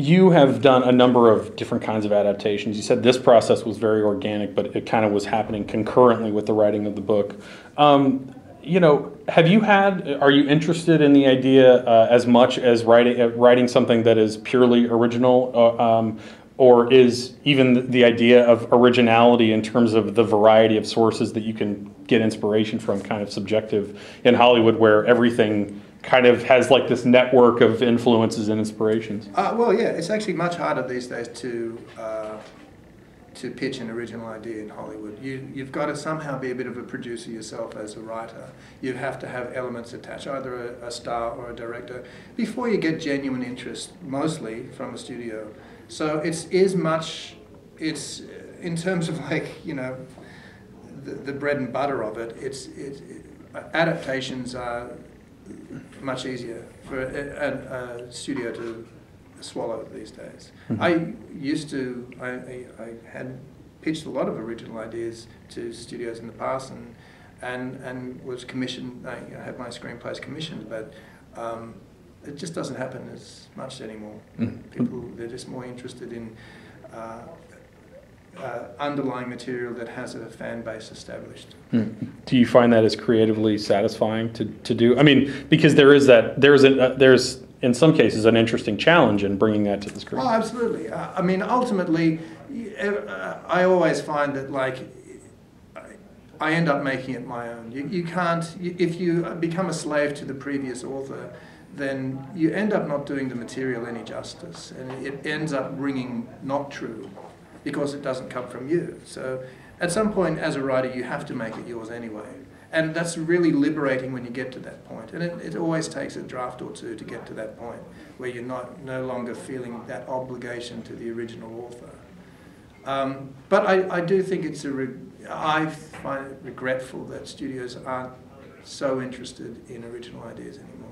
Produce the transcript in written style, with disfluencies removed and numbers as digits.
you have done a number of different kinds of adaptations. You said this process was very organic, but it kind of was happening concurrently with the writing of the book. You know, are you interested in the idea as much as writing something that is purely original, or is even the idea of originality in terms of the variety of sources that you can get inspiration from kind of subjective in Hollywood, where everything kind of has like this network of influences and inspirations? Well, yeah, it's actually much harder these days to pitch an original idea in Hollywood. You've got to somehow be a bit of a producer yourself as a writer. You have to have elements attached, either a star or a director, before you get genuine interest, mostly from a studio. So it's in terms of, like, you know, the bread and butter of it, adaptations are much easier for a studio to swallow these days. Mm-hmm. I had pitched a lot of original ideas to studios in the past, and was commissioned. I had my screenplays commissioned, but it just doesn't happen as much anymore. Mm-hmm. They're just more interested in underlying material that has a fan base established. Do you find that as creatively satisfying to do? I mean, because there's in some cases an interesting challenge in bringing that to the screen. Oh, absolutely. I mean, ultimately, I always find that, like, I end up making it my own. You can't, if you become a slave to the previous author, then you end up not doing the material any justice, and it ends up ringing not true because it doesn't come from you. So at some point as a writer, you have to make it yours anyway. And that's really liberating when you get to that point. And it always takes a draft or two to get to that point where you're no longer feeling that obligation to the original author. But I do think I find it regretful that studios aren't so interested in original ideas anymore.